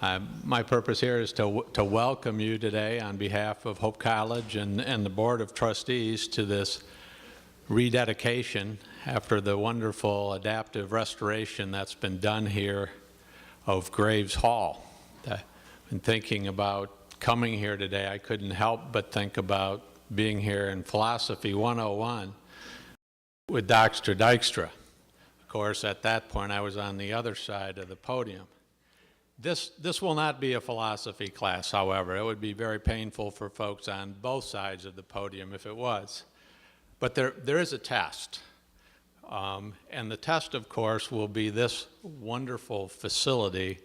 My purpose here is to welcome you today on behalf of Hope College and the Board of Trustees to this rededication after the wonderful adaptive restoration that's been done here of Graves Hall. I've been thinking about coming here today. I couldn't help but think about being here in Philosophy 101 with Dr. Dykstra. Of course, at that point, I was on the other side of the podium. This will not be a philosophy class, however. It would be very painful for folks on both sides of the podium if it was. But there is a test. And the test, of course, will be this wonderful facility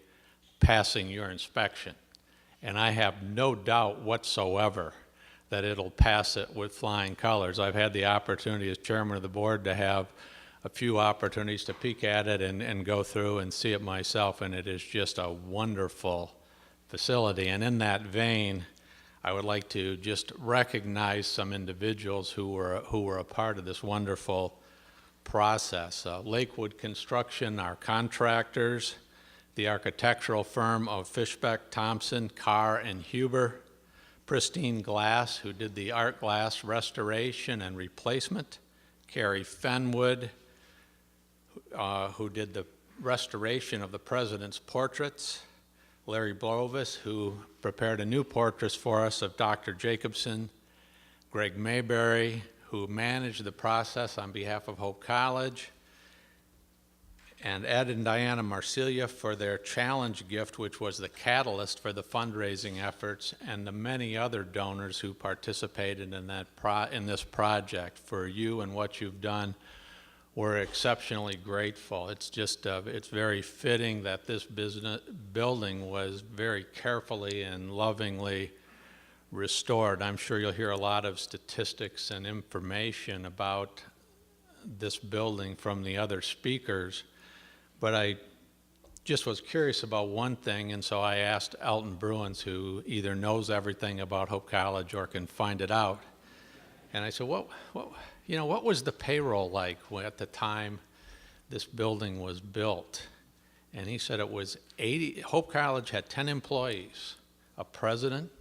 passing your inspection. And I have no doubt whatsoever that it'll pass it with flying colors. I've had the opportunity as chairman of the board to have a few opportunities to peek at it and go through and see it myself, and it is just a wonderful facility. And in that vein, I would like to just recognize some individuals who were a part of this wonderful process. Lakewood Construction, our contractors, the architectural firm of Fishbeck, Thompson, Carr, and Huber, Pristine Glass, who did the art glass restoration and replacement, Carrie Fenwood, who did the restoration of the president's portraits, Larry Blovis, who prepared a new portrait for us of Dr. Jacobson, Greg Mayberry, who managed the process on behalf of Hope College, and Ed and Diana Marsilia for their challenge gift, which was the catalyst for the fundraising efforts, and the many other donors who participated in this project. For you and what you've done, we're exceptionally grateful. It's just, it's very fitting that this building was very carefully and lovingly restored. I'm sure you'll hear a lot of statistics and information about this building from the other speakers, but I just was curious about one thing, and so I asked Elton Bruins, who either knows everything about Hope College or can find it out, and I said, what was the payroll like at the time this building was built? And he said it was 80, Hope College had 10 employees, a president,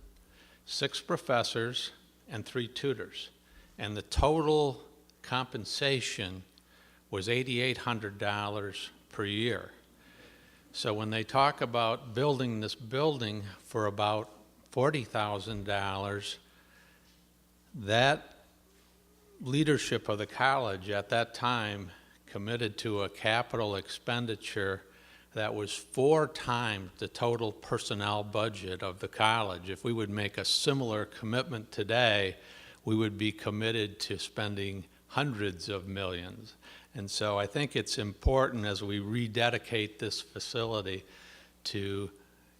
6 professors, and 3 tutors. And the total compensation was $8,800 per year. So when they talk about building this building for about $40,000, that leadership of the college at that time committed to a capital expenditure that was 4 times the total personnel budget of the college. If we would make a similar commitment today, we would be committed to spending hundreds of millions. And so I think it's important as we rededicate this facility to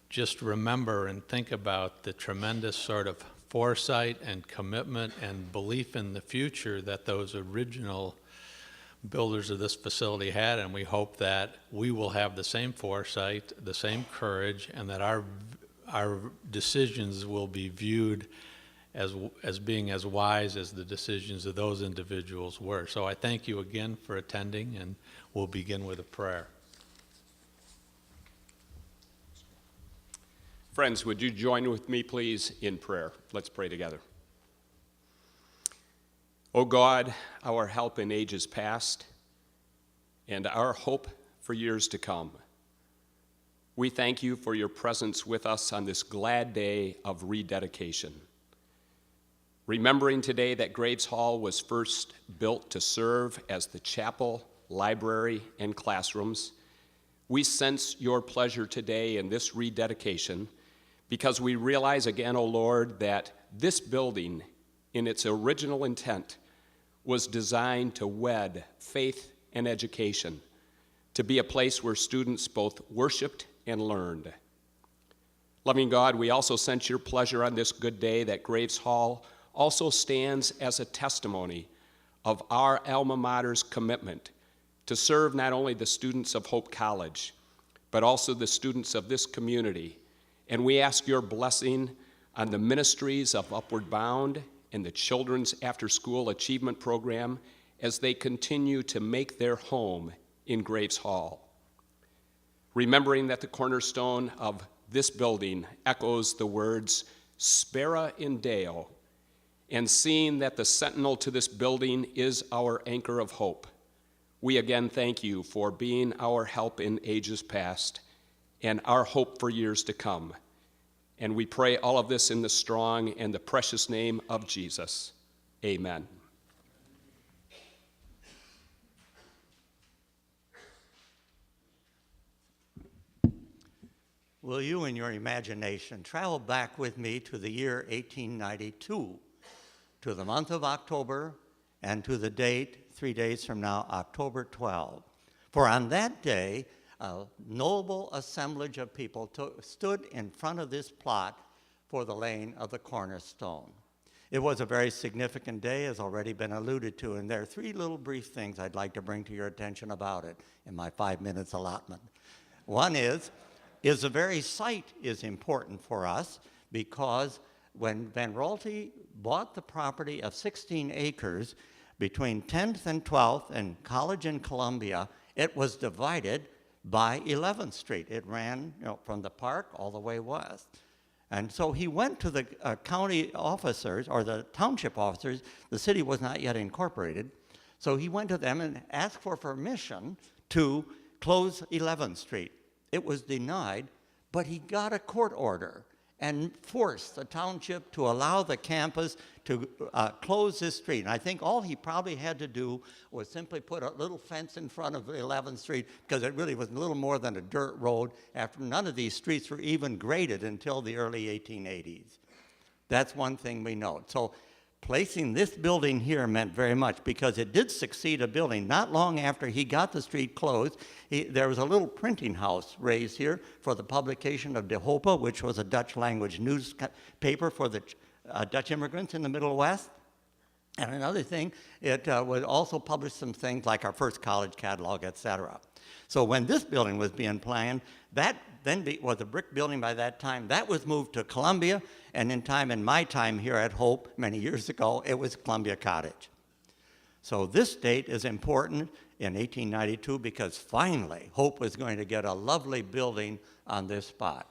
just remember and think about the tremendous sort of foresight and commitment and belief in the future that those original builders of this facility had, and we hope that we will have the same foresight, the same courage, and that our decisions will be viewed as being as wise as the decisions of those individuals were. So I thank you again for attending, and we'll begin with a prayer. Friends, would you join with me, please, in prayer? Let's pray together. O God, our help in ages past and our hope for years to come, we thank you for your presence with us on this glad day of rededication. Remembering today that Graves Hall was first built to serve as the chapel, library, and classrooms, we sense your pleasure today in this rededication because we realize again, O Lord, that this building, in its original intent, was designed to wed faith and education, to be a place where students both worshiped and learned. Loving God, we also sense your pleasure on this good day that Graves Hall also stands as a testimony of our alma mater's commitment to serve not only the students of Hope College, but also the students of this community. And we ask your blessing on the ministries of Upward Bound and the Children's After-School Achievement Program as they continue to make their home in Graves Hall. Remembering that the cornerstone of this building echoes the words Spera in Deo, and seeing that the sentinel to this building is our anchor of hope, we again thank you for being our help in ages past and our hope for years to come. And we pray all of this in the strong and the precious name of Jesus. Amen. Will you, in your imagination, travel back with me to the year 1892, to the month of October, and to the date, 3 days from now, October 12. For on that day, a noble assemblage of people stood in front of this plot for the laying of the cornerstone. It was a very significant day, as already been alluded to, and there are 3 little brief things I'd like to bring to your attention about it in my 5 minutes allotment. One is the very site is important for us, because when Van Raalte bought the property of 16 acres between 10th and 12th and College and Columbia, it was divided by 11th Street. It ran, from the park all the way west. And so he went to the county officers, or the township officers. The city was not yet incorporated. So he went to them and asked for permission to close 11th Street. It was denied, but he got a court order and forced the township to allow the campus to close this street. And I think all he probably had to do was simply put a little fence in front of 11th Street, because it really was a little more than a dirt road, after none of these streets were even graded until the early 1880s. That's one thing we know. So placing this building here meant very much, because it did succeed a building. Not long after he got the street closed, there was a little printing house raised here for the publication of De Hope, which was a Dutch language newspaper for the Dutch immigrants in the Middle West. And another thing, it would also publish some things like our first college catalog, etc. So when this building was being planned, that then was a brick building by that time. That was moved to Columbia, and in my time here at Hope, many years ago, it was Columbia Cottage. So this date is important in 1892, because finally Hope was going to get a lovely building on this spot.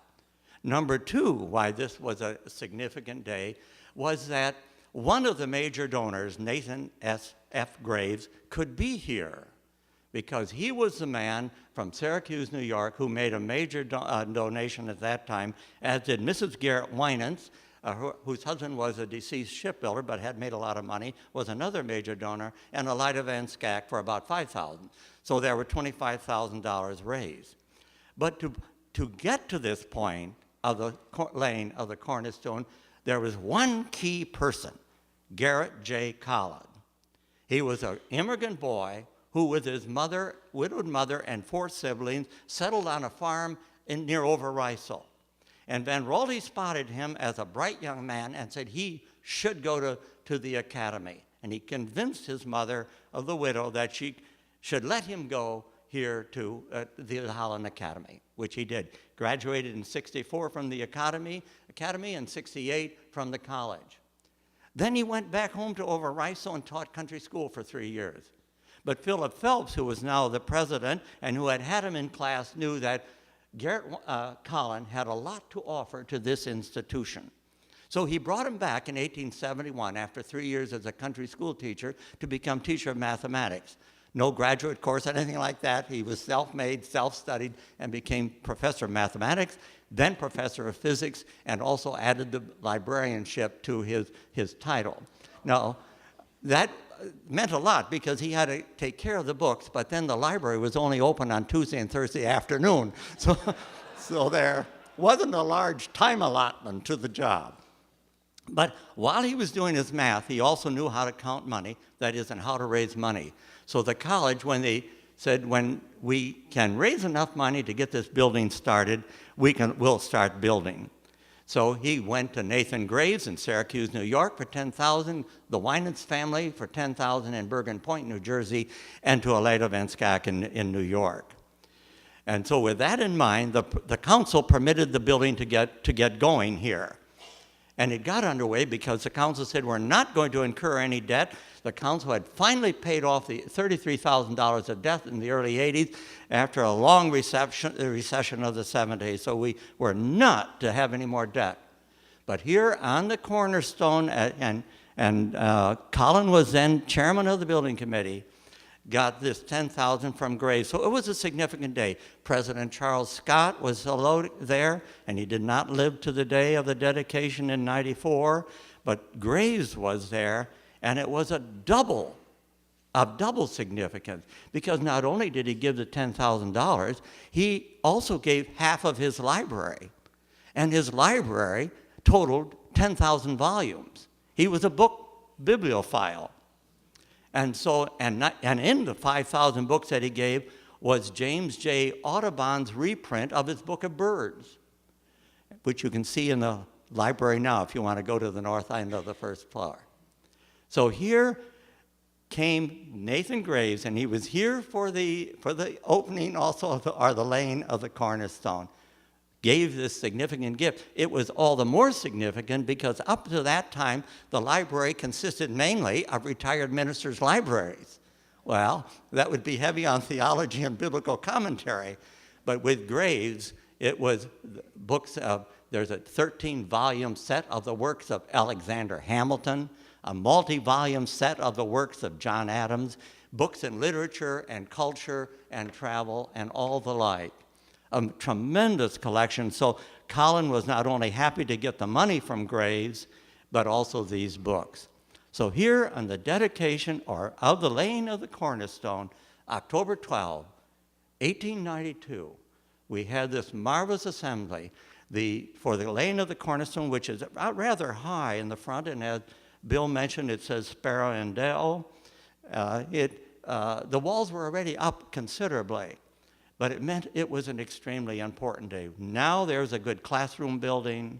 Number 2, why this was a significant day, was that one of the major donors, Nathan F. Graves, could be here, because he was the man from Syracuse, New York, who made a major donation at that time, as did Mrs. Garrett Winans, whose husband was a deceased shipbuilder but had made a lot of money, was another major donor, and Elida Van Skak for about $5,000. So there were $25,000 raised. But to get to this point of the laying of the cornerstone, there was one key person, Garrett J. Collin. He was an immigrant boy who, with his widowed mother and 4 siblings, settled on a farm near Overijssel. And Van Raalte spotted him as a bright young man and said he should go to the academy. And he convinced his mother, of the widow, that she should let him go here to the Holland Academy, which he did. Graduated in '64 from the academy, and '68 from the college. Then he went back home to Overijssel and taught country school for 3 years. But Philip Phelps, who was now the president and who had him in class, knew that Garrett Collin had a lot to offer to this institution. So he brought him back in 1871, after 3 years as a country school teacher, to become teacher of mathematics. No graduate course, anything like that. He was self-made, self-studied, and became professor of mathematics, then professor of physics, and also added the librarianship to his title. Now, that meant a lot, because he had to take care of the books, but then the library was only open on Tuesday and Thursday afternoon. So there wasn't a large time allotment to the job. But while he was doing his math, he also knew how to count money, that is, and how to raise money. So the college, when they said, when we can raise enough money to get this building started, we'll start building. So he went to Nathan Graves in Syracuse, New York for $10,000, the Winans family for $10,000 in Bergen Point, New Jersey, and to Elida Van Skak in New York. And so with that in mind, the council permitted the building to get going here. And it got underway because the council said, we're not going to incur any debt. The council had finally paid off the $33,000 of debt in the early 80s after a long recession of the 70s. So we were not to have any more debt. But here on the cornerstone, and Colin was then chairman of the building committee, got this $10,000 from Graves. So it was a significant day. President Charles Scott was there, and he did not live to the day of the dedication in '94, but Graves was there, and it was of double significance, because not only did he give the $10,000, he also gave half of his library, and his library totaled 10,000 volumes. He was a book bibliophile. And so, and in the 5,000 books that he gave was James J. Audubon's reprint of his Book of Birds, which you can see in the library now if you want to go to the north end of the first floor. So here came Nathan Graves, and he was here for the opening also of the laying of the cornerstone. Gave this significant gift. It was all the more significant because up to that time, the library consisted mainly of retired ministers' libraries. Well, that would be heavy on theology and biblical commentary. But with Graves, it was books of, there's a 13-volume set of the works of Alexander Hamilton, a multi-volume set of the works of John Adams, books in literature and culture and travel and all the like. A tremendous collection. So Colin was not only happy to get the money from Graves, but also these books. So here on the dedication or of the laying of the cornerstone, October 12, 1892, we had this marvelous assembly for the laying of the cornerstone, which is rather high in the front, and as Bill mentioned, it says Sparrow and Dell. The walls were already up considerably, but it meant it was an extremely important day. Now there's a good classroom building.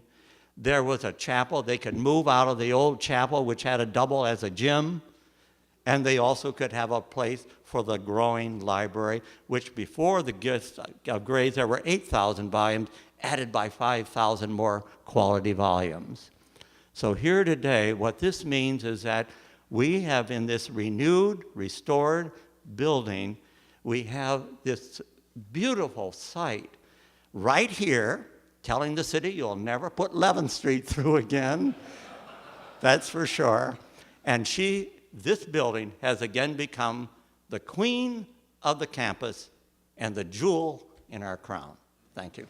There was a chapel. They could move out of the old chapel, which had a double as a gym, and they also could have a place for the growing library, which before the gifts of Graves, there were 8,000 volumes, added by 5,000 more quality volumes. So here today, what this means is that we have in this renewed, restored building, we have this beautiful site right here, telling the city you'll never put 11th Street through again. That's for sure. And this building has again become the queen of the campus and the jewel in our crown. Thank you.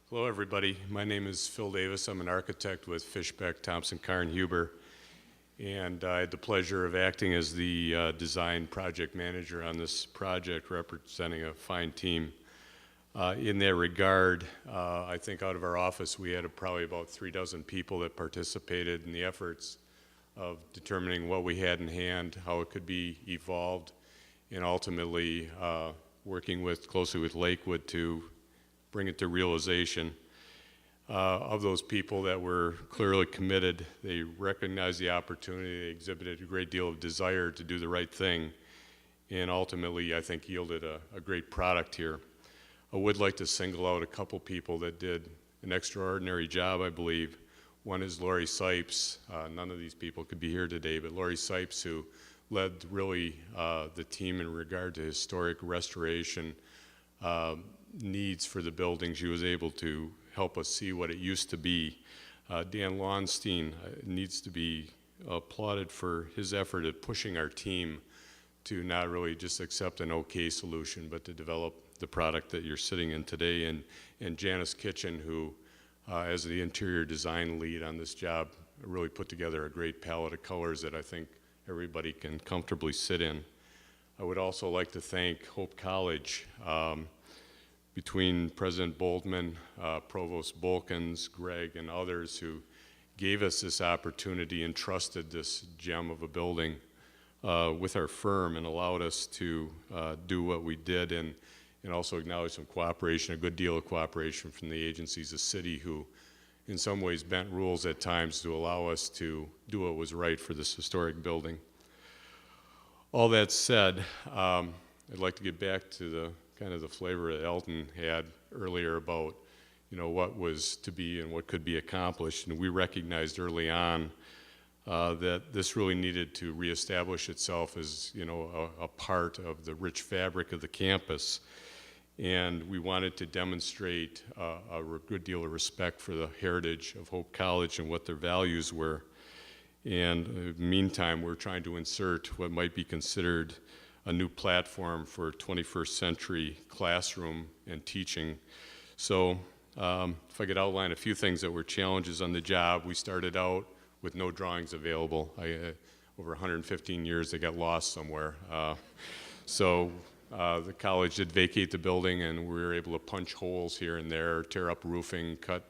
Hello, everybody. My name is Phil Davis. I'm an architect with Fishbeck, Thompson, Carr, and Huber. And I had the pleasure of acting as the design project manager on this project, representing a fine team. In that regard, I think out of our office, we had probably about 36 people that participated in the efforts of determining what we had in hand, how it could be evolved, and ultimately working closely with Lakewood to bring it to realization. Of those people that were clearly committed, they recognized the opportunity, they exhibited a great deal of desire to do the right thing, and ultimately, I think, yielded a great product here. I would like to single out a couple people that did an extraordinary job, I believe. One is Lori Sipes. None of these people could be here today, but Lori Sipes, who led really the team in regard to historic restoration needs for the building. She was able to help us see what it used to be. Dan Launstein needs to be applauded for his effort at pushing our team to not really just accept an okay solution, but to develop the product that you're sitting in today. And Janice Kitchen, who, as the interior design lead on this job, really put together a great palette of colors that I think everybody can comfortably sit in. I would also like to thank Hope College. Between President Boldman, Provost Bolkins, Greg, and others who gave us this opportunity and trusted this gem of a building with our firm and allowed us to do what we did, and also acknowledge some cooperation, a good deal of cooperation from the agencies, the city, who in some ways bent rules at times to allow us to do what was right for this historic building. All that said, I'd like to get back to the kind of the flavor that Elton had earlier about, what was to be and what could be accomplished. And we recognized early on that this really needed to reestablish itself as, a part of the rich fabric of the campus. And we wanted to demonstrate a good deal of respect for the heritage of Hope College and what their values were. And in the meantime, we're trying to insert what might be considered a new platform for 21st century classroom and teaching. So if I could outline a few things that were challenges on the job, we started out with no drawings available. Over 115 years, they got lost somewhere. So the college did vacate the building, and we were able to punch holes here and there, tear up roofing, cut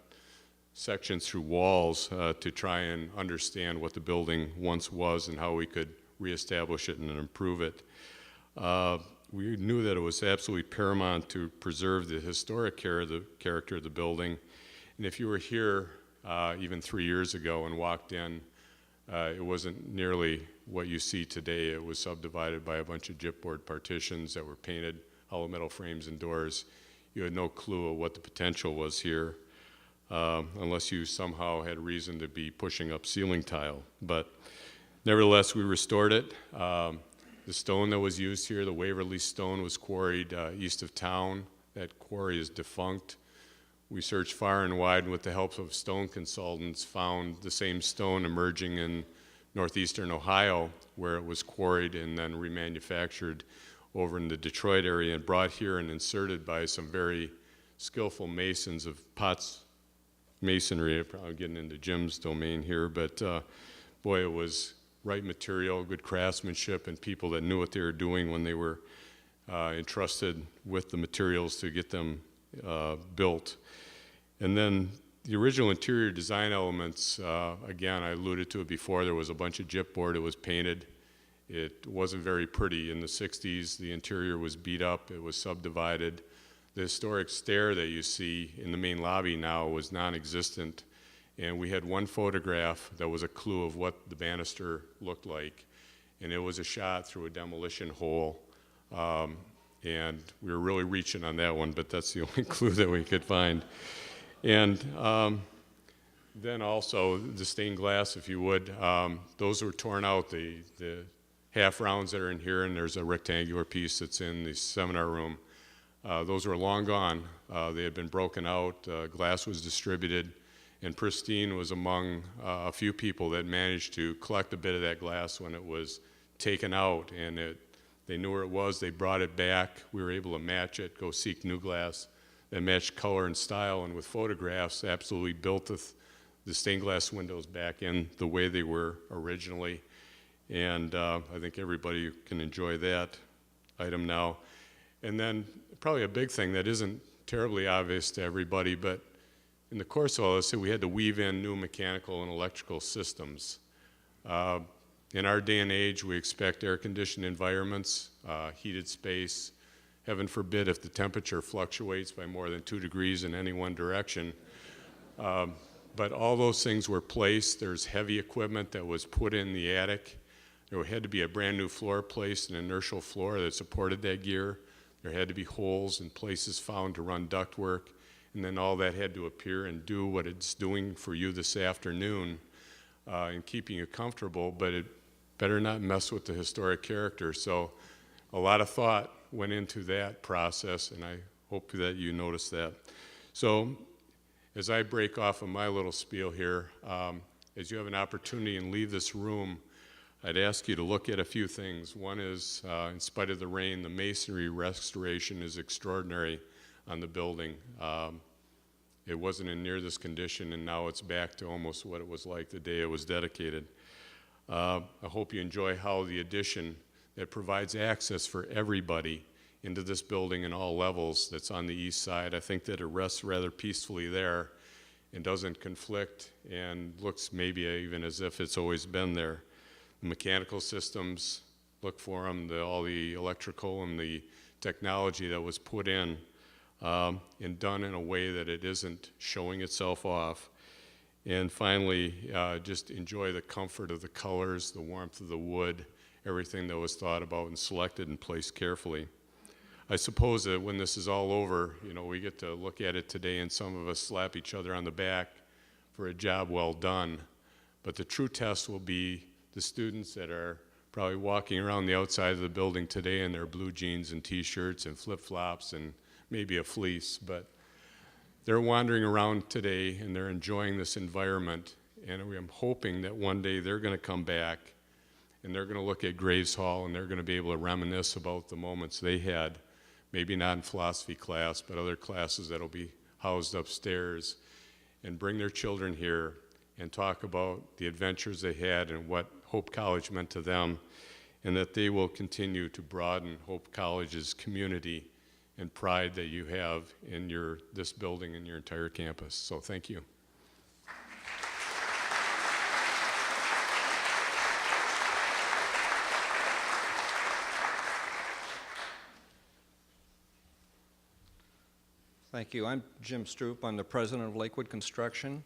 sections through walls to try and understand what the building once was and how we could reestablish it and improve it. We knew that it was absolutely paramount to preserve the historic character of the building. And if you were here even 3 years ago and walked in, it wasn't nearly what you see today. It was subdivided by a bunch of gypboard partitions that were painted, hollow metal frames and doors. You had no clue of what the potential was here, unless you somehow had reason to be pushing up ceiling tile. But nevertheless, we restored it. The stone that was used here, the Waverly stone, was quarried east of town. That quarry is defunct. We searched far and wide, and with the help of stone consultants, found the same stone emerging in northeastern Ohio, where it was quarried and then remanufactured over in the Detroit area and brought here and inserted by some very skillful masons of Potts Masonry. I'm probably getting into Jim's domain here, but boy, it was right material, good craftsmanship, and people that knew what they were doing when they were entrusted with the materials to get them built. And then the original interior design elements, again, I alluded to it before, there was a bunch of gypboard, it was painted. It wasn't very pretty. In the 60s, the interior was beat up, it was subdivided. The historic stair that you see in the main lobby now was non-existent. And we had one photograph that was a clue of what the banister looked like. And it was a shot through a demolition hole. And we were really reaching on that one, but that's the only clue that we could find. And then also the stained glass, if you would, those were torn out. The half rounds that are in here, and there's a rectangular piece that's in the seminar room. Those were long gone. They had been broken out. Glass was distributed. And Pristine was among a few people that managed to collect a bit of that glass when it was taken out. And they knew where it was. They brought it back. We were able to match it, go seek new glass that matched color and style. And with photographs, absolutely built the stained glass windows back in the way they were originally. And I think everybody can enjoy that item now. And then probably a big thing that isn't terribly obvious to everybody, but in the course of all this, we had to weave in new mechanical and electrical systems. In our day and age, we expect air-conditioned environments, heated space. Heaven forbid if the temperature fluctuates by more than 2 degrees in any one direction. But all those things were placed. There's heavy equipment that was put in the attic. There had to be a brand new floor placed, an inertial floor that supported that gear. There had to be holes and places found to run ductwork. And then all that had to appear and do what it's doing for you this afternoon and keeping you comfortable, but it better not mess with the historic character. So a lot of thought went into that process, and I hope that you notice that. So as I break off of my little spiel here, as you have an opportunity and leave this room, I'd ask you to look at a few things. One is, in spite of the rain, the masonry restoration is extraordinary on the building. It wasn't in near this condition, and now it's back to almost what it was like the day it was dedicated. I hope you enjoy how the addition that provides access for everybody into this building in all levels that's on the east side. I think that it rests rather peacefully there and doesn't conflict and looks maybe even as if it's always been there. The mechanical systems, look for them, all the electrical and the technology that was put in and done in a way that it isn't showing itself off. And finally, just enjoy the comfort of the colors, the warmth of the wood. everything that was thought about and selected and placed carefully. I suppose that when this is all over, you know, we get to look at it today and some of us slap each other on the back for a job well done. But the true test will be the students that are probably walking around the outside of the building today in their blue jeans and t-shirts and flip-flops and maybe a fleece. But they're wandering around today and they're enjoying this environment. And I'm hoping that one day they're going to come back and they're going to look at Graves Hall and they're going to be able to reminisce about the moments they had. Maybe not in philosophy class, but other classes that'll be housed upstairs, and bring their children here and talk about the adventures they had and what Hope College meant to them, and that they will continue to broaden Hope College's community and pride that you have in this building and your entire campus. So thank you. Thank you. I'm Jim Stroup. I'm the president of Lakewood Construction.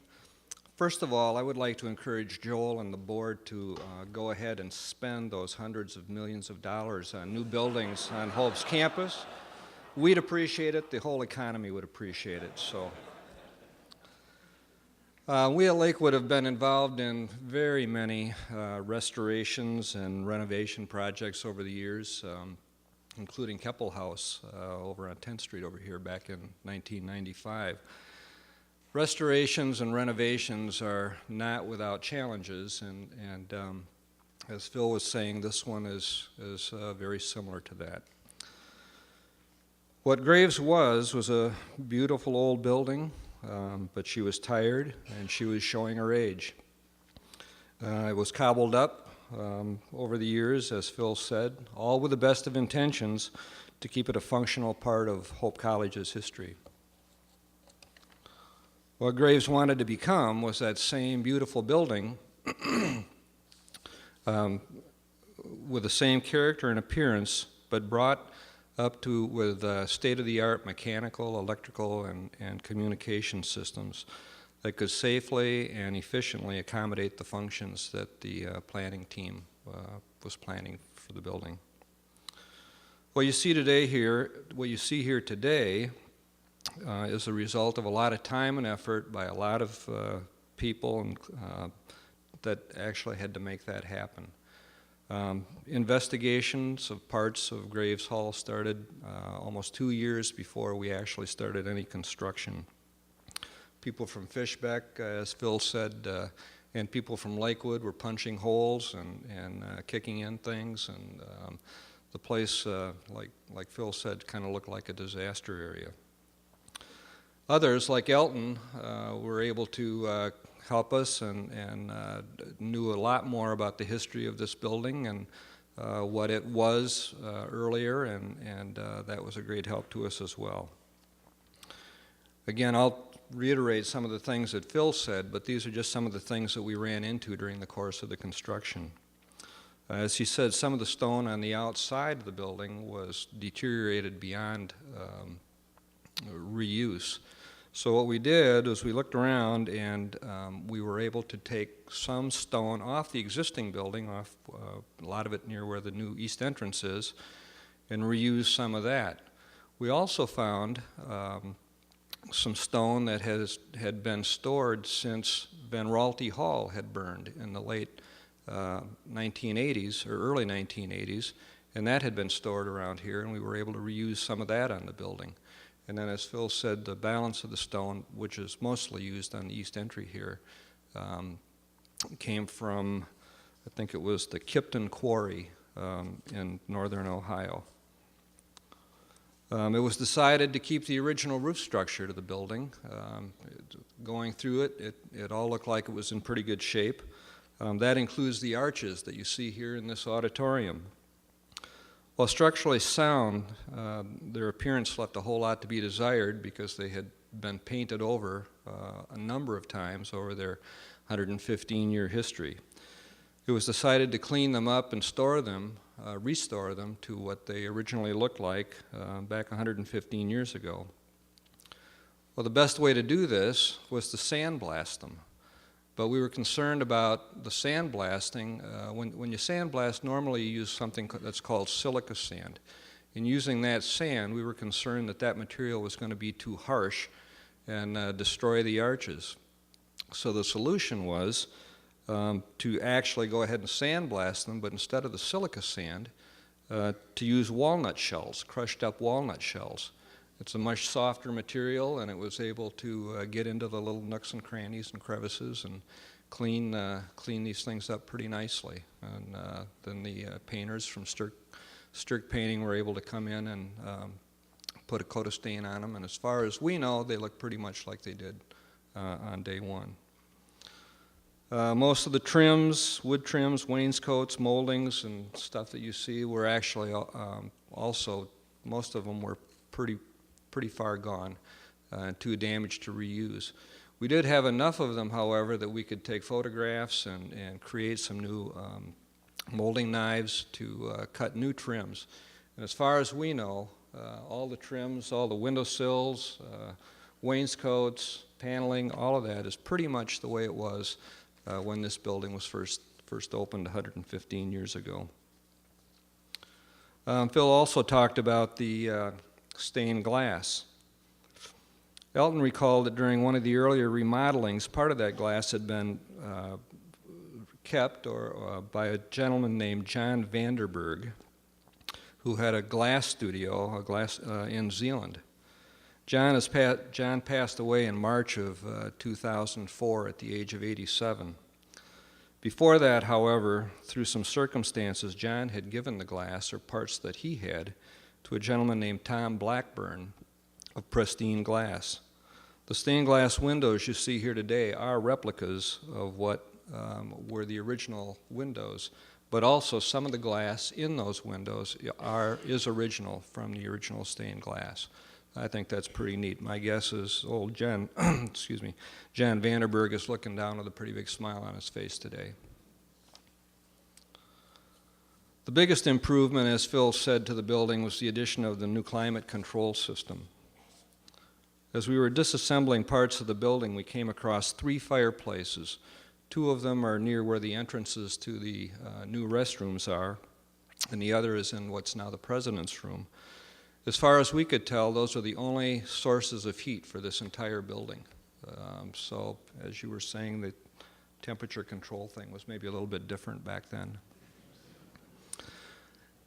First of all, I would like to encourage Joel and the board to go ahead and spend those hundreds of millions of dollars on new buildings on Hope's campus. We'd appreciate it. The whole economy would appreciate it. So, we at Lakewood have been involved in very many restorations and renovation projects over the years. Including Keppel House over on 10th Street over here back in 1995. Restorations and renovations are not without challenges, and as Phil was saying, this one is very similar to that. What Graves was a beautiful old building, but she was tired and she was showing her age. It was cobbled up over the years, as Phil said, all with the best of intentions to keep it a functional part of Hope College's history. What Graves wanted to become was that same beautiful building with the same character and appearance, but brought up to with state-of-the-art mechanical, electrical, and communication systems that could safely and efficiently accommodate the functions that the planning team was planning for the building. What you see here today is a result of a lot of time and effort by a lot of people that actually had to make that happen. Investigations of parts of Graves Hall started almost 2 years before we actually started any construction. People from Fishbeck, as Phil said, and people from Lakewood were punching holes and kicking in things, and the place, like Phil said, kind of looked like a disaster area. Others, like Elton, were able to help us and knew a lot more about the history of this building and what it was earlier, and that was a great help to us as well. Again, I'll reiterate some of the things that Phil said, but these are just some of the things that we ran into during the course of the construction. As he said, some of the stone on the outside of the building was deteriorated beyond reuse. So what we did was we looked around and we were able to take some stone off the existing building, off a lot of it near where the new east entrance is, and reuse some of that. We also found some stone that had been stored since Van Raalte Hall had burned in the late 1980s or early 1980s, and that had been stored around here, and we were able to reuse some of that on the building. And then, as Phil said, the balance of the stone, which is mostly used on the east entry here, came from, I think it was the Kipton Quarry in northern Ohio. It was decided to keep the original roof structure to the building. Going through it, it all looked like it was in pretty good shape. That includes the arches that you see here in this auditorium. While structurally sound, their appearance left a whole lot to be desired because they had been painted over a number of times over their 115-year history. It was decided to clean them up and store them, restore them to what they originally looked like back 115 years ago. Well, the best way to do this was to sandblast them. But we were concerned about the sandblasting. When you sandblast, normally you use something that's called silica sand. In using that sand, we were concerned that that material was going to be too harsh and destroy the arches. So the solution was to actually go ahead and sandblast them, but instead of the silica sand, to use walnut shells, crushed up walnut shells. It's a much softer material, and it was able to get into the little nooks and crannies and crevices and clean these things up pretty nicely. And then the painters from Stirk Painting were able to come in and put a coat of stain on them, and as far as we know, they look pretty much like they did on day one. Most of the trims, wood trims, wainscots, moldings, and stuff that you see were actually also, most of them were pretty far gone, too damaged to reuse. We did have enough of them, however, that we could take photographs and create some new molding knives to cut new trims. And as far as we know, all the trims, all the windowsills, wainscots, paneling, all of that is pretty much the way it was when this building was first opened 115 years ago. Phil also talked about the stained glass. Elton recalled that during one of the earlier remodelings, part of that glass had been kept by a gentleman named John Vanderburg, who had a glass studio, in Zeeland. John passed away in March of 2004 at the age of 87. Before that, however, through some circumstances, John had given the glass, or parts that he had, to a gentleman named Tom Blackburn of Pristine Glass. The stained glass windows you see here today are replicas of what were the original windows, but also some of the glass in those windows is original from the original stained glass. I think that's pretty neat. My guess is old John, John Vanderburg is looking down with a pretty big smile on his face today. The biggest improvement, as Phil said, to the building was the addition of the new climate control system. As we were disassembling parts of the building, we came across 3 fireplaces. 2 of them are near where the entrances to the new restrooms are, and the other is in what's now the president's room. As far as we could tell, those are the only sources of heat for this entire building. So, as you were saying, the temperature control thing was maybe a little bit different back then.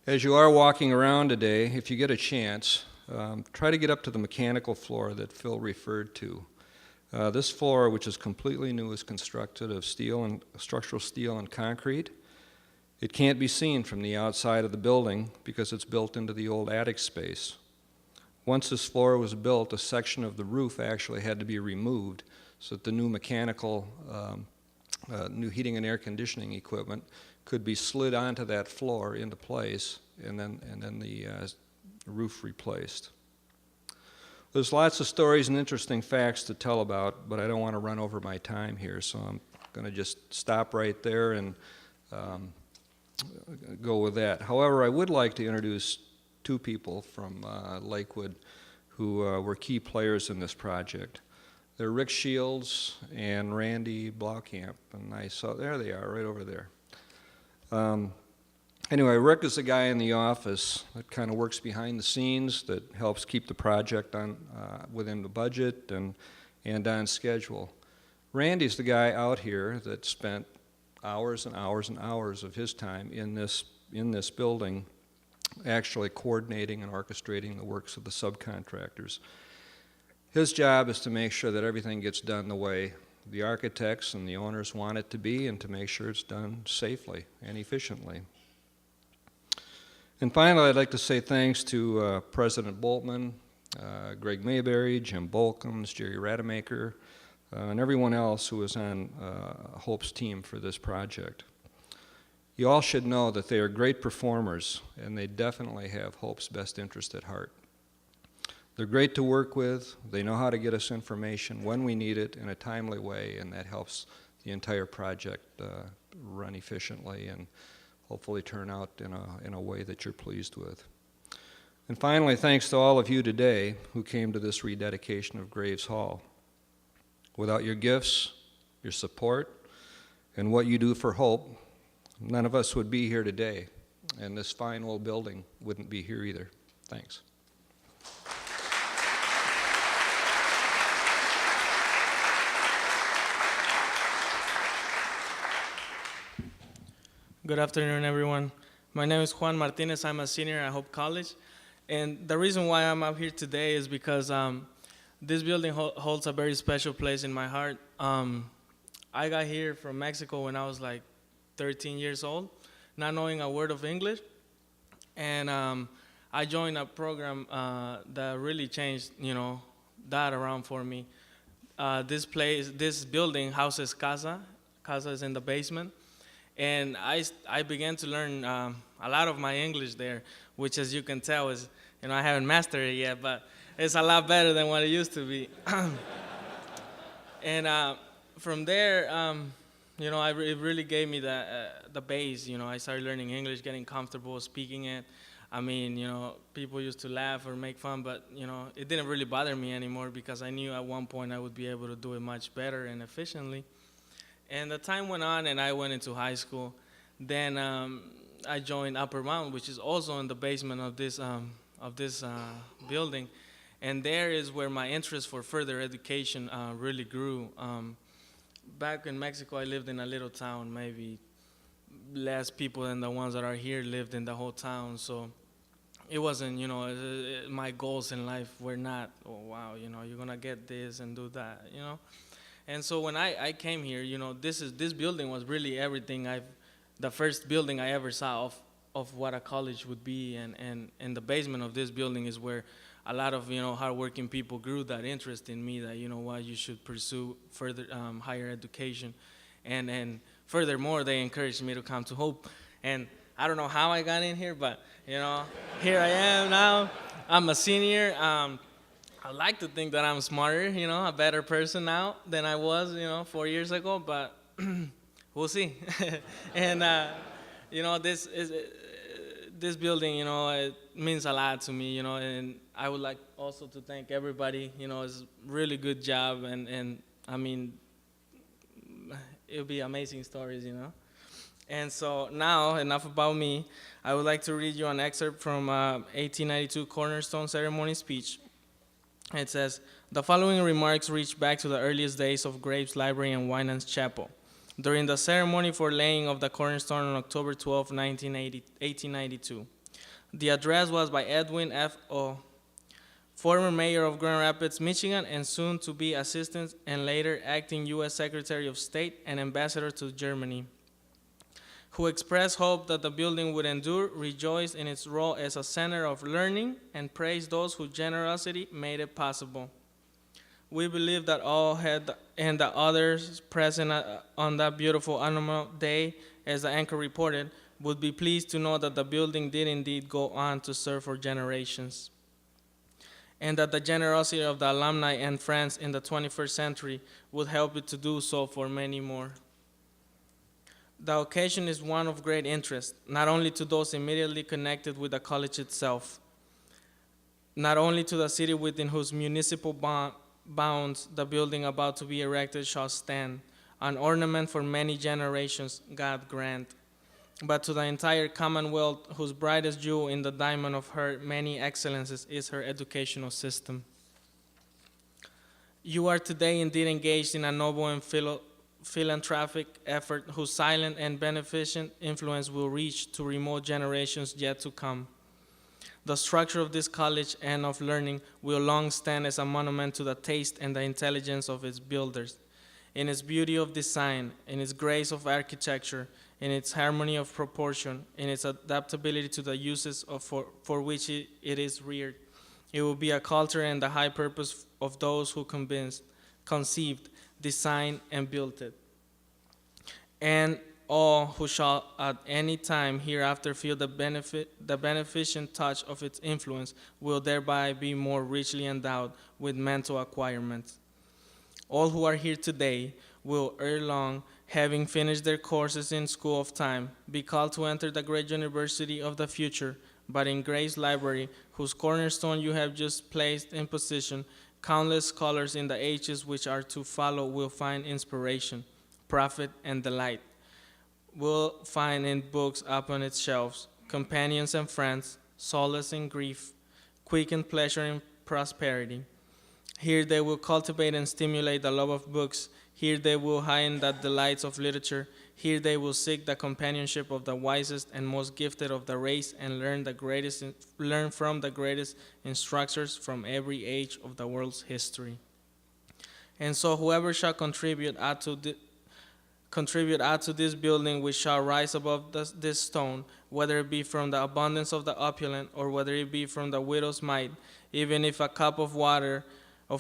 As you are walking around today, if you get a chance, try to get up to the mechanical floor that Phil referred to. This floor, which is completely new, is constructed of structural steel and concrete. It can't be seen from the outside of the building because it's built into the old attic space. Once this floor was built, a section of the roof actually had to be removed so that the new mechanical, new heating and air conditioning equipment could be slid onto that floor into place and then the roof replaced. There's lots of stories and interesting facts to tell about, but I don't want to run over my time here, so I'm going to just stop right there and go with that. However, I would like to introduce 2 people from Lakewood who were key players in this project. They're Rick Shields and Randy Blekkink, and I saw, there they are, right over there. Anyway, Rick is the guy in the office that kind of works behind the scenes, that helps keep the project on within the budget and on schedule. Randy's the guy out here that spent hours and hours and hours of his time in this building, actually coordinating and orchestrating the works of the subcontractors. His job is to make sure that everything gets done the way the architects and the owners want it to be, and to make sure it's done safely and efficiently. And finally, I'd like to say thanks to President Boltman, Greg Mayberry, Jim Bolkins, Jerry Rademacher, and everyone else who was on Hope's team for this project. You all should know that they are great performers, and they definitely have Hope's best interest at heart. They're great to work with. They know how to get us information when we need it in a timely way, and that helps the entire project run efficiently and hopefully turn out in a way that you're pleased with. And finally, thanks to all of you today who came to this rededication of Graves Hall. Without your gifts, your support, and what you do for Hope, none of us would be here today, and this fine old building wouldn't be here either. Thanks. Good afternoon, everyone. My name is Juan Martinez. I'm a senior at Hope College. And the reason why I'm up here today is because this building holds a very special place in my heart. I got here from Mexico when I was like 13 years old, not knowing a word of English. And I joined a program that really changed, that around for me. This building houses Casa. Casa is in the basement. And I began to learn a lot of my English there, which, as you can tell, is, I haven't mastered it yet, but it's a lot better than what it used to be. And from there, it really gave me the base. I started learning English, getting comfortable speaking it. I mean, people used to laugh or make fun, but, it didn't really bother me anymore because I knew at one point I would be able to do it much better and efficiently. And the time went on, and I went into high school. Then I joined Upper Mount, which is also in the basement of this building. And there is where my interest for further education really grew. Back in Mexico, I lived in a little town. Maybe less people than the ones that are here lived in the whole town. So it wasn't, my goals in life were not, oh, wow, you're going to get this and do that, And so when I came here, this building was really everything the first building I ever saw of what a college would be, and the basement of this building is where a lot of, hardworking people grew that interest in me that, you should pursue further higher education. And furthermore, they encouraged me to come to Hope. And I don't know how I got in here, but, here I am now. I'm a senior. I like to think that I'm smarter, a better person now than I was, 4 years ago, but we'll see. And, this building, it means a lot to me, and I would like also to thank everybody, it's a really good job, and I mean, it'll be amazing stories, And so now, enough about me, I would like to read you an excerpt from 1892 Cornerstone Ceremony speech. It says, the following remarks reach back to the earliest days of Graves Library and Winans Chapel. During the ceremony for laying of the cornerstone on October 12, 1892. The address was by Edwin F. O., former mayor of Grand Rapids, Michigan, and soon to be assistant and later acting U.S. Secretary of State and ambassador to Germany, who expressed hope that the building would endure, rejoiced in its role as a center of learning, and praised those whose generosity made it possible. We believe that all had and the others present on that beautiful annual day, as the anchor reported, would be pleased to know that the building did indeed go on to serve for generations, and that the generosity of the alumni and friends in the 21st century would help it to do so for many more. The occasion is one of great interest, not only to those immediately connected with the college itself, not only to the city within whose municipal bounds the building about to be erected shall stand, an ornament for many generations, God grant, but to the entire Commonwealth, whose brightest jewel in the diamond of her many excellences is her educational system. You are today indeed engaged in a noble and philanthropic effort whose silent and beneficent influence will reach to remote generations yet to come. The structure of this college and of learning will long stand as a monument to the taste and the intelligence of its builders, in its beauty of design, in its grace of architecture, in its harmony of proportion, in its adaptability to the uses for which it is reared. It will be a culture and the high purpose of those who conceived, designed, and built it. And all who shall at any time hereafter feel the beneficent touch of its influence will thereby be more richly endowed with mental acquirements. All who are here today will ere long, having finished their courses in school of time, be called to enter the great university of the future, but in Graves Library, whose cornerstone you have just placed in position, countless scholars in the ages which are to follow will find inspiration, profit, and delight. We'll find in books upon its shelves companions and friends, solace in grief, quicken pleasure in prosperity. Here they will cultivate and stimulate the love of books. Here they will heighten the delights of literature. Here they will seek the companionship of the wisest and most gifted of the race and learn from the greatest instructors from every age of the world's history. And so whoever shall contribute add to this building, which shall rise above this stone, whether it be from the abundance of the opulent or whether it be from the widow's mite, even if a cup of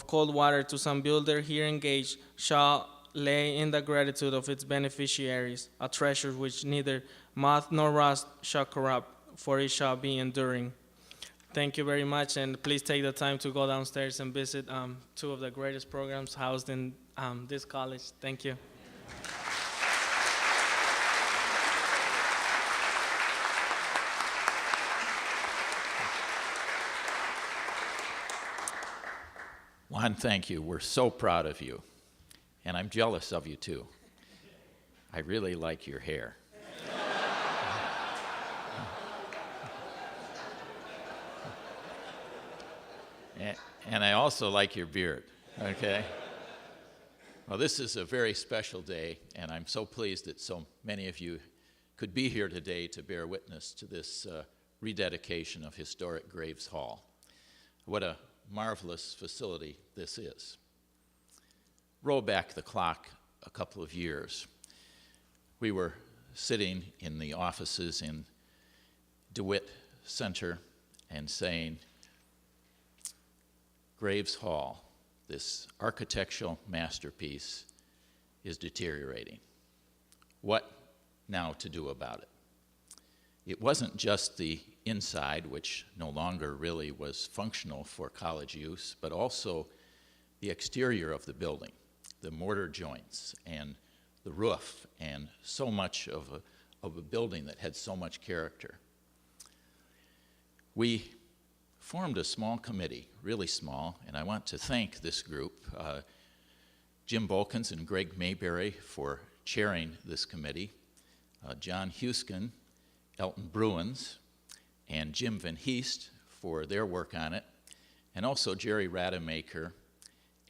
cold water to some builder here engaged, shall lay in the gratitude of its beneficiaries, a treasure which neither moth nor rust shall corrupt, for it shall be enduring. Thank you very much, and please take the time to go downstairs and visit two of the greatest programs housed in this college. Thank you. Juan, thank you. We're so proud of you. And I'm jealous of you, too. I really like your hair. And I also like your beard, okay? Well, this is a very special day, and I'm so pleased that so many of you could be here today to bear witness to this rededication of historic Graves Hall. What a marvelous facility this is. Roll back the clock a couple of years. We were sitting in the offices in DeWitt Center and saying, Graves Hall, this architectural masterpiece, is deteriorating. What now to do about it? It wasn't just the inside, which no longer really was functional for college use, but also the exterior of the building, the mortar joints and the roof, and so much of a building that had so much character. We formed a small committee, really small, and I want to thank this group, Jim Bolkins and Greg Mayberry for chairing this committee, John Huskin, Elton Bruins, and Jim Van Heest for their work on it, and also Jerry Rademacher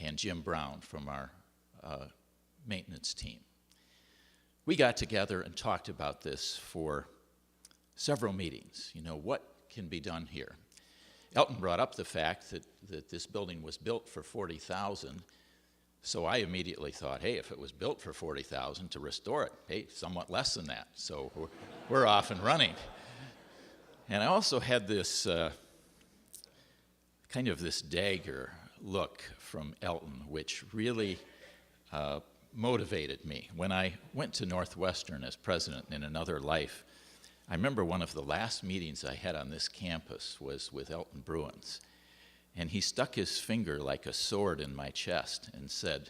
and Jim Brown from our maintenance team. We got together and talked about this for several meetings. You know, what can be done here? Elton brought up the fact that this building was built for $40,000, so I immediately thought, hey, if it was built for $40,000 to restore it, hey, somewhat less than that, so we're off and running. And I also had this kind of this dagger look from Elton, which really motivated me. When I went to Northwestern as president in another life, I remember one of the last meetings I had on this campus was with Elton Bruins, and he stuck his finger like a sword in my chest and said,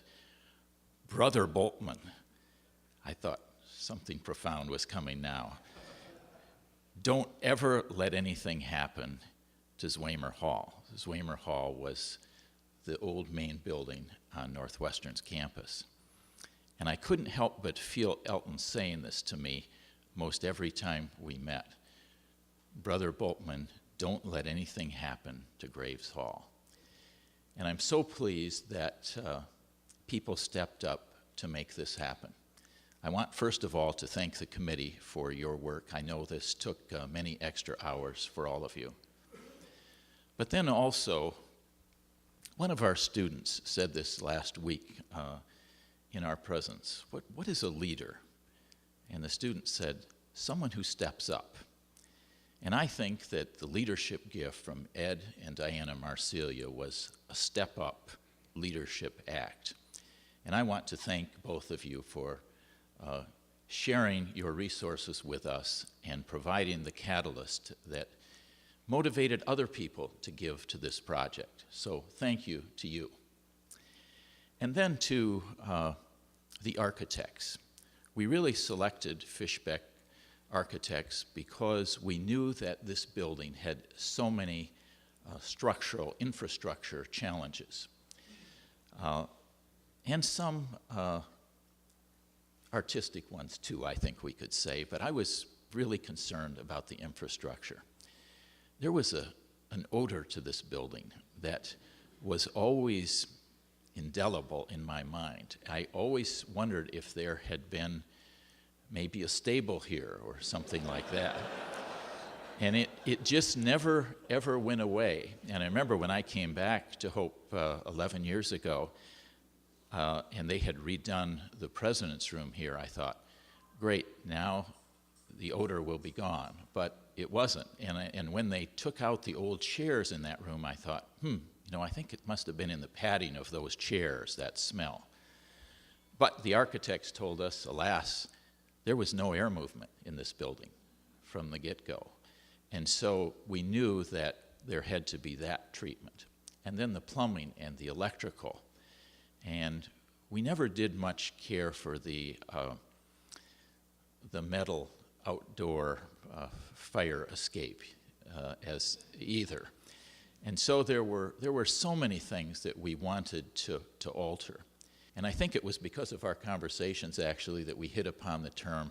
"Brother Boltman." I thought something profound was coming now. Don't ever let anything happen to Zwemer Hall. Zwemer Hall was the old main building on Northwestern's campus. And I couldn't help but feel Elton saying this to me most every time we met. Brother Boltman, don't let anything happen to Graves Hall. And I'm so pleased that people stepped up to make this happen. I want, first of all, to thank the committee for your work. I know this took many extra hours for all of you. But then also, one of our students said this last week in our presence. What is a leader? And the student said, someone who steps up. And I think that the leadership gift from Ed and Diana Marsilia was a step-up leadership act. And I want to thank both of you for sharing your resources with us and providing the catalyst that motivated other people to give to this project. So thank you to you. And then to the architects. We really selected Fishbeck Architects because we knew that this building had so many structural infrastructure challenges and some artistic ones too, I think we could say, but I was really concerned about the infrastructure. There was an odor to this building that was always indelible in my mind. I always wondered if there had been maybe a stable here or something like that. And it just never, ever went away. And I remember when I came back to Hope 11 years ago, and they had redone the president's room here, I thought, great, now the odor will be gone. But it wasn't. And when they took out the old chairs in that room, I thought, I think it must have been in the padding of those chairs, that smell. But the architects told us, alas, there was no air movement in this building from the get-go. And so we knew that there had to be that treatment. And then the plumbing and the electrical. And we never did much care for the metal outdoor fire escape as either. And so there were so many things that we wanted to alter. And I think it was because of our conversations, actually, that we hit upon the term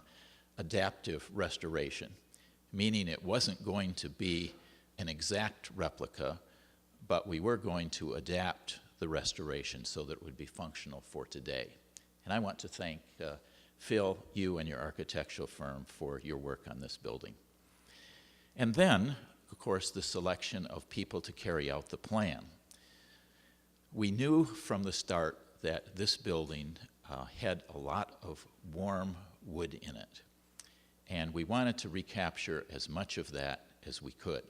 adaptive restoration, meaning it wasn't going to be an exact replica, but we were going to adapt the restoration so that it would be functional for today. And I want to thank Phil, you and your architectural firm for your work on this building. And then, of course, the selection of people to carry out the plan. We knew from the start that this building had a lot of warm wood in it, and we wanted to recapture as much of that as we could.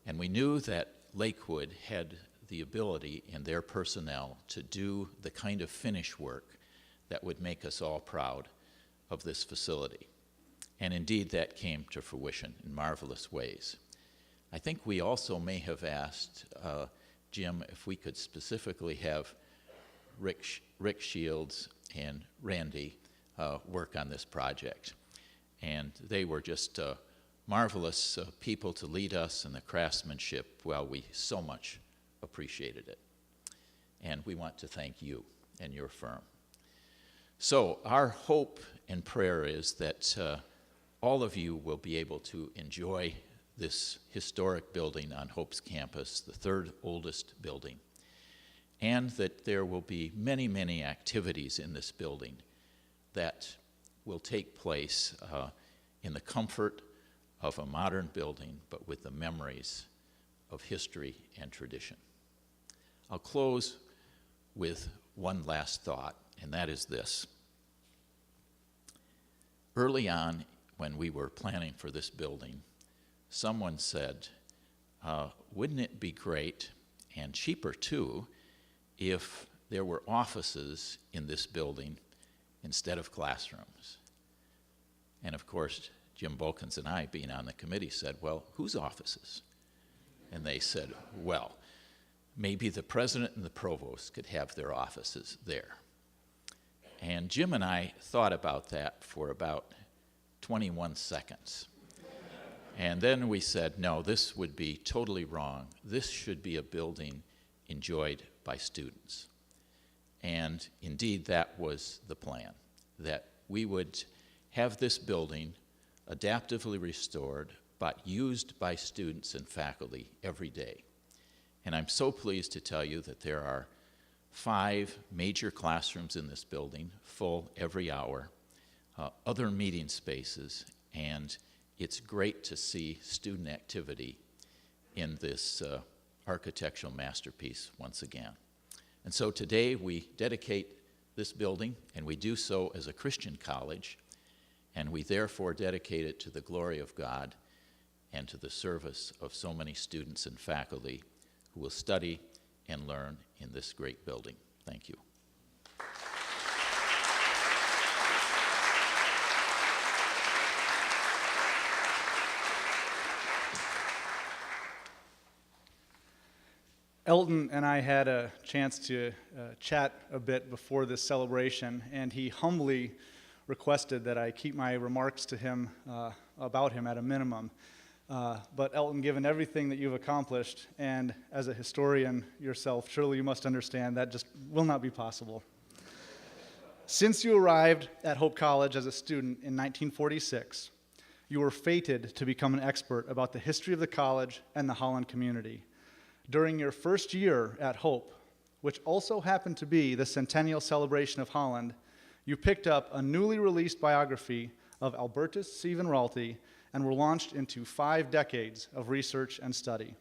And we knew that Lakewood had the ability in their personnel to do the kind of finish work that would make us all proud of this facility. And indeed, that came to fruition in marvelous ways. I think we also may have asked Jim if we could specifically have Rick Shields and Randy work on this project. And they were just marvelous people to lead us in the craftsmanship. Well, we so much appreciated it. And we want to thank you and your firm. So our hope and prayer is that all of you will be able to enjoy this historic building on Hope's campus, the third oldest building, and that there will be many, many activities in this building that will take place in the comfort of a modern building, but with the memories of history and tradition. I'll close with one last thought, and that is this. Early on, when we were planning for this building, someone said, wouldn't it be great, and cheaper too, if there were offices in this building instead of classrooms? And of course, Jim Bolkins and I, being on the committee, said, well, whose offices? And they said, well, maybe the president and the provost could have their offices there. And Jim and I thought about that for about 21 seconds. And then we said, no, this would be totally wrong. This should be a building enjoyed by students. And indeed, that was the plan, that we would have this building adaptively restored, but used by students and faculty every day. And I'm so pleased to tell you that there are 5 major classrooms in this building, full every hour, other meeting spaces, and it's great to see student activity in this architectural masterpiece once again. And so today we dedicate this building, and we do so as a Christian college, and we therefore dedicate it to the glory of God and to the service of so many students and faculty who will study and learn in this great building. Thank you. Elton and I had a chance to chat a bit before this celebration, and he humbly requested that I keep my remarks to him about him at a minimum. But Elton, given everything that you've accomplished, and as a historian yourself, surely you must understand that just will not be possible. Since you arrived at Hope College as a student in 1946, you were fated to become an expert about the history of the college and the Holland community. During your first year at Hope, which also happened to be the centennial celebration of Holland, you picked up a newly released biography of Albertus C. van Raalte and were launched into 5 decades of research and study.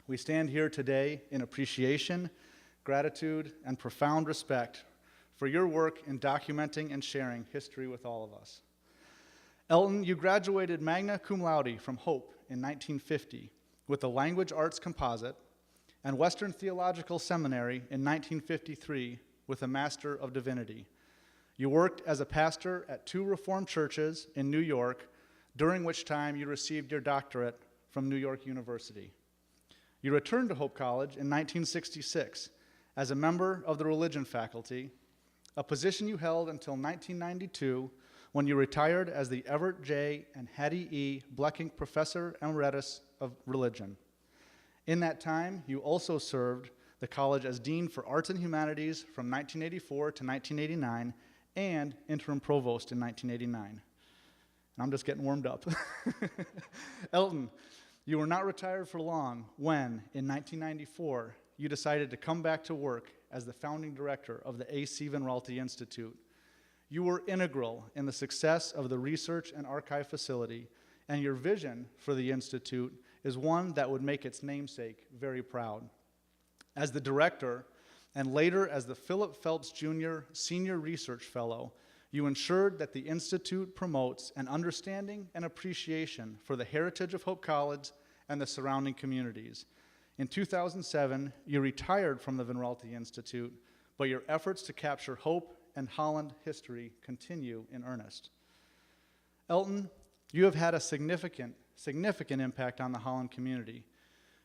We stand here today in appreciation, gratitude, and profound respect for your work in documenting and sharing history with all of us. Elton, you graduated magna cum laude from Hope in 1950 with the Language Arts Composite and Western Theological Seminary in 1953 with a Master of Divinity. You worked as a pastor at 2 Reformed churches in New York, during which time you received your doctorate from New York University. You returned to Hope College in 1966 as a member of the religion faculty, a position you held until 1992 when you retired as the Evert J. and Hattie E. Blekkink Professor Emeritus of Religion. In that time, you also served the college as Dean for Arts and Humanities from 1984 to 1989 and Interim Provost in 1989. And I'm just getting warmed up. Elton, you were not retired for long when, in 1994, you decided to come back to work as the founding director of the A.C. van Raalte Institute. You were integral in the success of the research and archive facility, and your vision for the Institute is one that would make its namesake very proud. As the director, and later as the Philip Phelps Jr. Senior Research Fellow, you ensured that the Institute promotes an understanding and appreciation for the heritage of Hope College and the surrounding communities. In 2007, you retired from the Van Raalte Institute, but your efforts to capture Hope and Holland history continue in earnest. Elton, you have had a significant impact on the Holland community.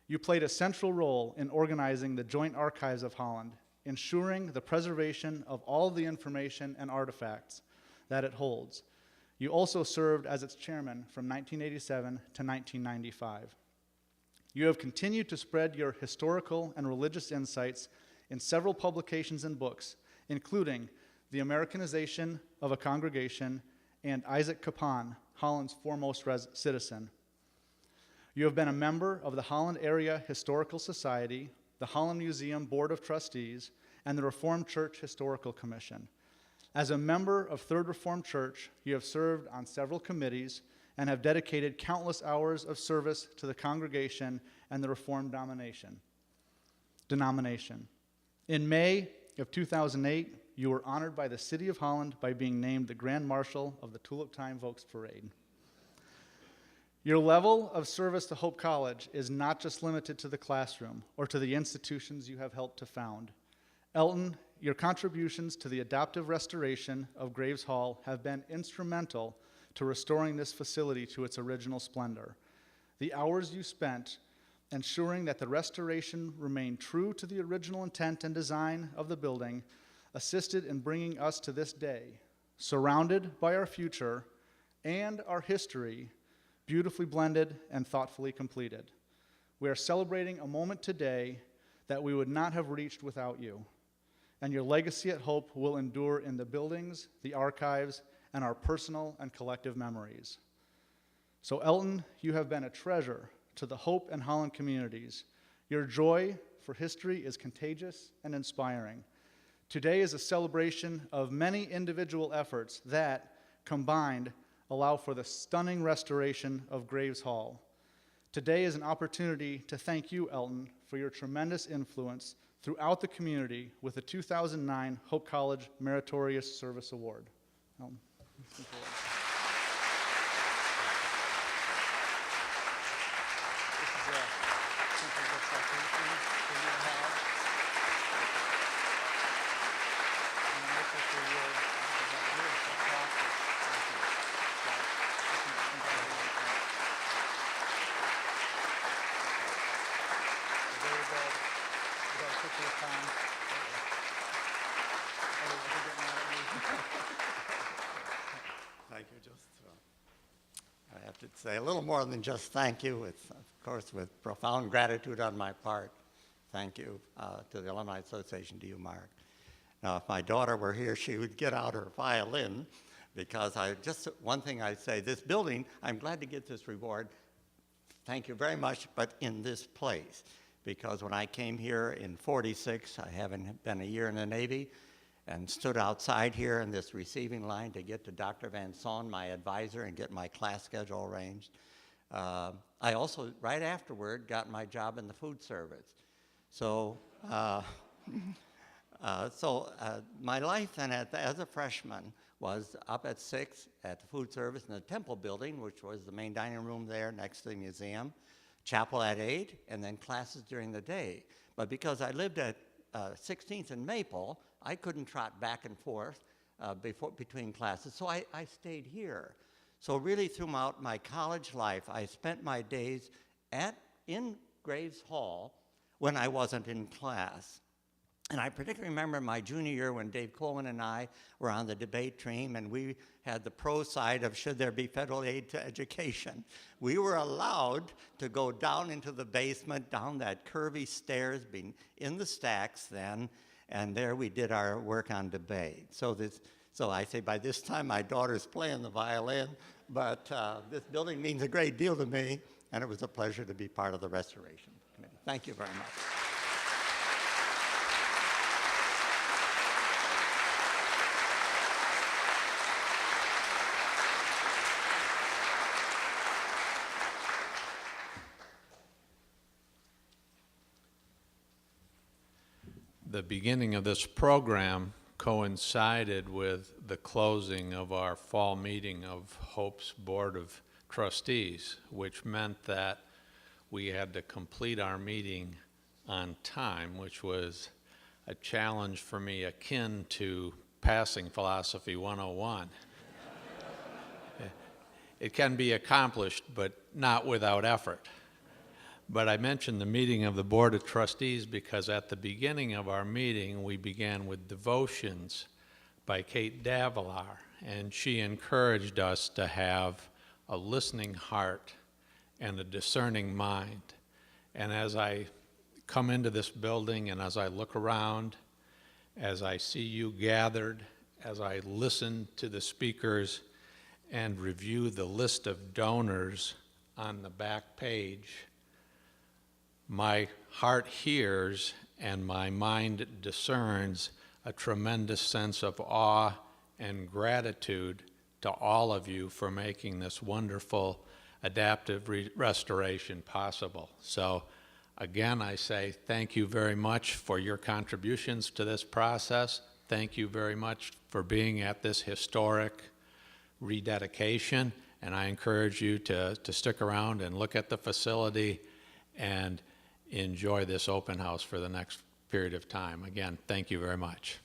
You played a central role in organizing the Joint Archives of Holland, ensuring the preservation of all of the information and artifacts that it holds. You also served as its chairman from 1987 to 1995. You have continued to spread your historical and religious insights in several publications and books, including The Americanization of a Congregation and Isaac Kapan, Holland's Foremost Citizen. You have been a member of the Holland Area Historical Society, the Holland Museum Board of Trustees, and the Reformed Church Historical Commission. As a member of Third Reformed Church, you have served on several committees and have dedicated countless hours of service to the congregation and the Reformed denomination. In May of 2008, you were honored by the City of Holland by being named the Grand Marshal of the Tulip Time Volks Parade. Your level of service to Hope College is not just limited to the classroom or to the institutions you have helped to found. Elton, your contributions to the adaptive restoration of Graves Hall have been instrumental to restoring this facility to its original splendor. The hours you spent ensuring that the restoration remained true to the original intent and design of the building assisted in bringing us to this day, surrounded by our future and our history, beautifully blended and thoughtfully completed. We are celebrating a moment today that we would not have reached without you, and your legacy at Hope will endure in the buildings, the archives, and our personal and collective memories. So Elton, you have been a treasure to the Hope and Holland communities. Your joy for history is contagious and inspiring. Today is a celebration of many individual efforts that, combined, allow for the stunning restoration of Graves Hall. Today is an opportunity to thank you, Elton, for your tremendous influence throughout the community with the 2009 Hope College Meritorious Service Award. Elton. Thank you. I have to say a little more than just thank you. It's, of course, with profound gratitude on my part. Thank you to the Alumni Association, to you, Mark. Now, if my daughter were here, she would get out her violin, because one thing I say, this building, I'm glad to get this reward, thank you very much, but in this place. Because when I came here in '46, I haven't been a year in the Navy, and stood outside here in this receiving line to get to Dr. Van Son, my advisor, and get my class schedule arranged. I also, right afterward, got my job in the food service. So, my life then as a freshman was up at 6 at the food service in the Temple building, which was the main dining room there next to the museum, chapel at 8, and then classes during the day. But because I lived at 16th and Maple, I couldn't trot back and forth between classes, so I stayed here. So really throughout my college life, I spent my days in Graves Hall when I wasn't in class. And I particularly remember my junior year when Dave Coleman and I were on the debate team, and we had the pro side of should there be federal aid to education. We were allowed to go down into the basement, down that curvy stairs, being in the stacks then, and there we did our work on debate. So I say by this time my daughter's playing the violin, but this building means a great deal to me, and it was a pleasure to be part of the Restoration Committee. Thank you very much. The beginning of this program coincided with the closing of our fall meeting of Hope's Board of Trustees, which meant that we had to complete our meeting on time, which was a challenge for me akin to passing Philosophy 101. It can be accomplished, but not without effort. But I mentioned the meeting of the Board of Trustees because at the beginning of our meeting, we began with devotions by Kate Davilar, and she encouraged us to have a listening heart and a discerning mind. And as I come into this building and as I look around, as I see you gathered, as I listen to the speakers and review the list of donors on the back page, my heart hears and my mind discerns a tremendous sense of awe and gratitude to all of you for making this wonderful adaptive restoration possible. So again, I say thank you very much for your contributions to this process. Thank you very much for being at this historic rededication, and I encourage you to stick around and look at the facility and enjoy this open house for the next period of time. Again, thank you very much.